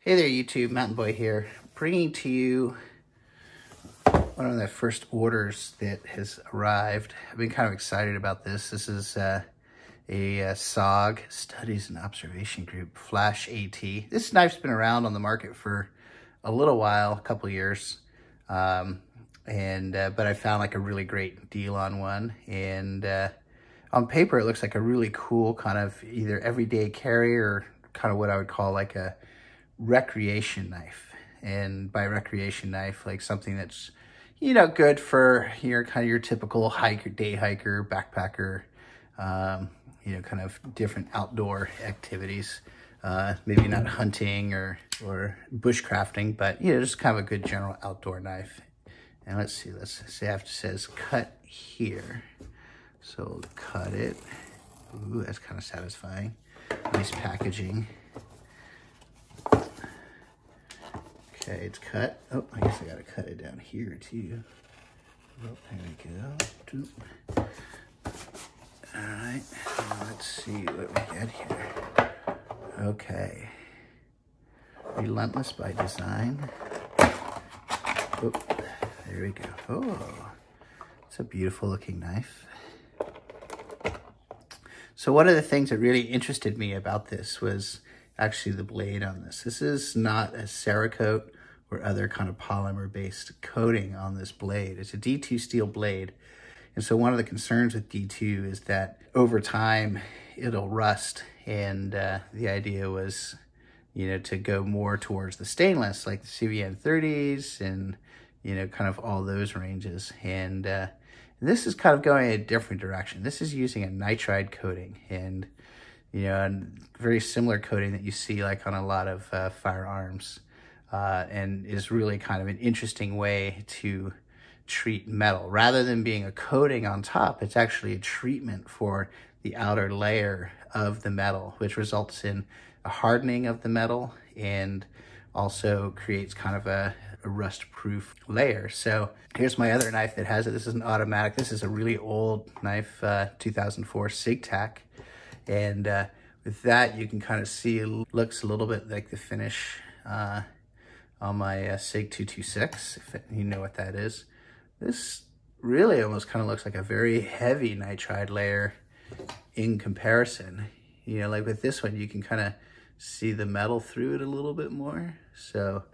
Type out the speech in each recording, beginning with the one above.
Hey there YouTube, Mountain Boy here, bringing to you one of the first orders that has arrived. I've been kind of excited about this. This is a SOG, Studies and Observation Group, Flash AT. This knife's been around on the market for a little while, a couple years, but I found like a really great deal on one, and on paper it looks like a really cool kind of either everyday carry or kind of what I would call like a recreation knife. And by recreation knife, like something that's, you know, good for your kind of your typical hiker, day hiker, backpacker, you know, kind of different outdoor activities. Maybe not hunting or bushcrafting, but you know, just kind of a good general outdoor knife. And let's see, let's say it says cut here. So we'll cut it. Ooh, that's kind of satisfying. Nice packaging. Okay, it's cut. Oh, I guess I gotta cut it down here too. Oh, there we go. All right, let's see what we got here. Okay. Relentless by design. Oh, there we go. Oh, it's a beautiful looking knife. So one of the things that really interested me about this was actually the blade on this. This is not a Cerakote or other kind of polymer-based coating on this blade. It's a D2 steel blade. And so one of the concerns with D2 is that over time it'll rust. And the idea was, you know, to go more towards the stainless, like the CVN 30s and, you know, kind of all those ranges. And this is kind of going in a different direction. This is using a nitride coating, and you know, a very similar coating that you see like on a lot of firearms, and is really kind of an interesting way to treat metal. Rather than being a coating on top, it's actually a treatment for the outer layer of the metal, which results in a hardening of the metal and also creates kind of a rust-proof layer. So here's my other knife that has it. This is an automatic. This is a really old knife, 2004 SIG-Tac. And with that, you can kind of see it looks a little bit like the finish on my SIG 226, if you know what that is. This really almost kind of looks like a very heavy nitride layer in comparison. You know, like with this one, you can kind of see the metal through it a little bit more. So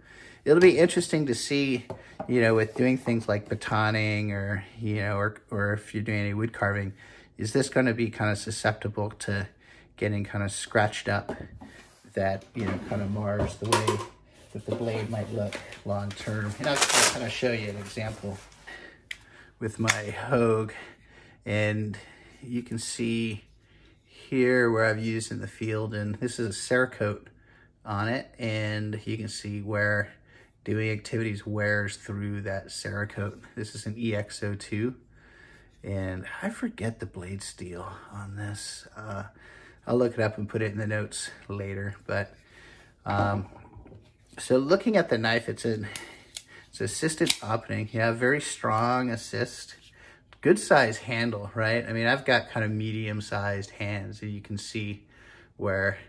it'll be interesting to see, you know, with doing things like batoning or, you know, or if you're doing any wood carving, is this going to be kind of susceptible to getting kind of scratched up that, you know, kind of mars the way that the blade might look long term. And I'll kind of show you an example with my Hogue, and you can see here where I've used in the field, and this is a Cerakote on it, and you can see where doing activities wears through that Cerakote. This is an EX02, and I forget the blade steel on this. I'll look it up and put it in the notes later, but so looking at the knife, it's assisted opening. You have very strong assist, good size handle, right? I mean, I've got kind of medium sized hands, and you can see where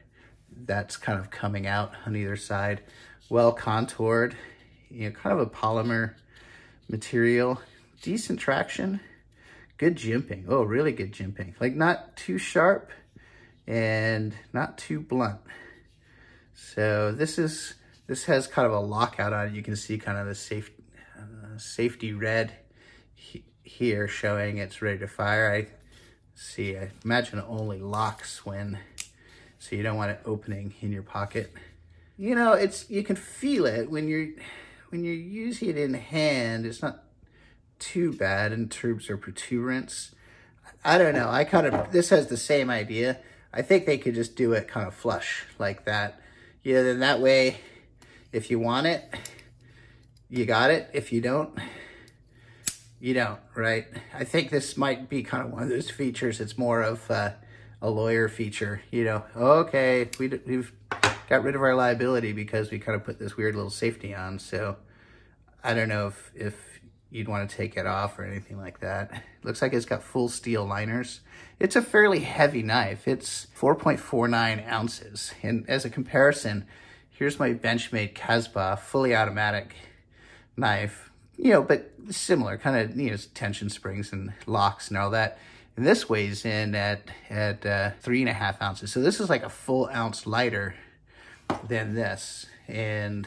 that's kind of coming out on either side. Well contoured, you know, kind of a polymer material, decent traction, good jimping. Oh, really good jimping. Like not too sharp and not too blunt. So this has kind of a lockout on it. You can see kind of the safety red here showing it's ready to fire. I imagine it only locks when, so you don't want it opening in your pocket. You know, you can feel it when you're using it in hand. It's not too bad in terms of protuberance. I don't know. This has the same idea. I think they could just do it kind of flush like that. Yeah, then that way, if you want it, you got it. If you don't, you don't, right? I think this might be kind of one of those features. It's more of a lawyer feature, you know. Okay, we've got rid of our liability because we kind of put this weird little safety on. So I don't know if you'd want to take it off or anything like that. It looks like it's got full steel liners. It's a fairly heavy knife. It's 4.49 ounces. And as a comparison, here's my Benchmade Casbah fully automatic knife, you know, but similar, kind of, you know, tension springs and locks and all that. And this weighs in at 3.5 ounces. So this is like a full ounce lighter than this. And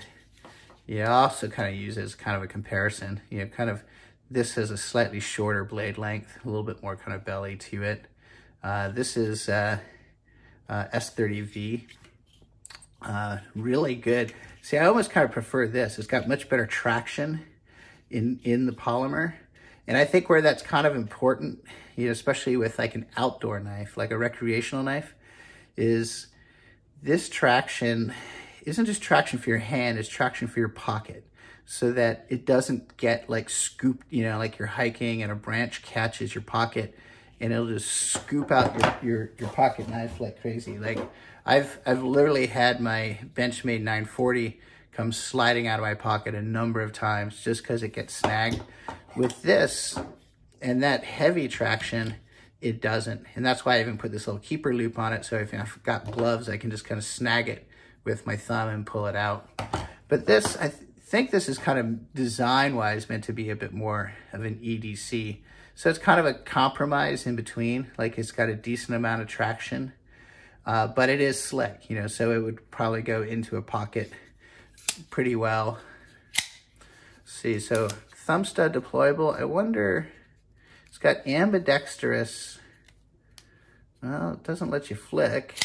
you also kind of use it as kind of a comparison, you know, kind of, this has a slightly shorter blade length, a little bit more kind of belly to it. This is S30V, really good. See, I almost kind of prefer this. It's got much better traction in the polymer. And I think where that's kind of important, you know, especially with like an outdoor knife, like a recreational knife, is this traction isn't just traction for your hand, it's traction for your pocket, so that it doesn't get like scooped, you know, like you're hiking and a branch catches your pocket and it'll just scoop out your pocket knife like crazy. Like I've literally had my Benchmade 940 come sliding out of my pocket a number of times just because it gets snagged. With this and that heavy traction, it doesn't. And that's why I even put this little keeper loop on it. So if I've got gloves, I can just kind of snag it with my thumb and pull it out. But this, I think this is kind of design-wise meant to be a bit more of an EDC. So it's kind of a compromise in between. Like it's got a decent amount of traction, but it is slick, you know, so it would probably go into a pocket pretty well. Let's see, so thumb stud deployable. I wonder, it's got ambidextrous. Well, it doesn't let you flick.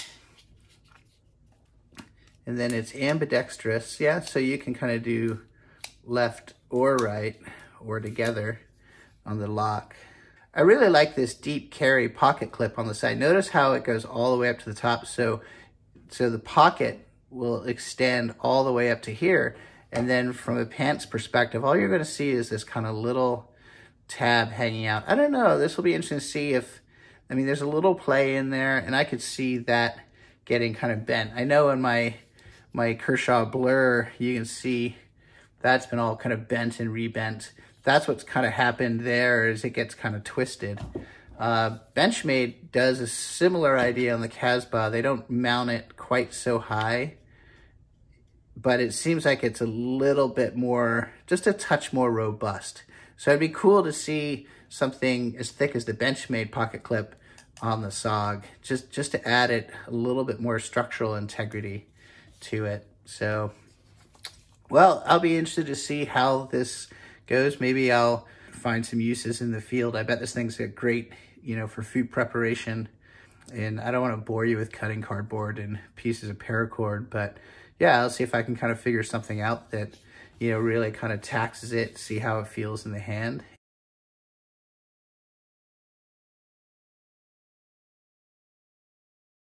And then it's ambidextrous, yeah, so you can kind of do left or right or together on the lock. I really like this deep carry pocket clip on the side. Notice how it goes all the way up to the top. So the pocket will extend all the way up to here. And then from a pants perspective, all you're gonna see is this kind of little tab hanging out. I don't know, this will be interesting to see if, I mean, there's a little play in there and I could see that getting kind of bent. I know in my Kershaw Blur, you can see that's been all kind of bent and rebent. That's what's kind of happened there, is it gets kind of twisted. Benchmade does a similar idea on the Casbah. They don't mount it quite so high, but it seems like it's a little bit more, just a touch more robust. So it'd be cool to see something as thick as the Benchmade pocket clip on the SOG, just to add it a little bit more structural integrity to it. So, well, I'll be interested to see how this goes. Maybe I'll find some uses in the field. I bet this thing's a great, you know, for food preparation. And I don't want to bore you with cutting cardboard and pieces of paracord, but yeah, I'll see if I can kind of figure something out that, you know, really kind of taxes it, see how it feels in the hand.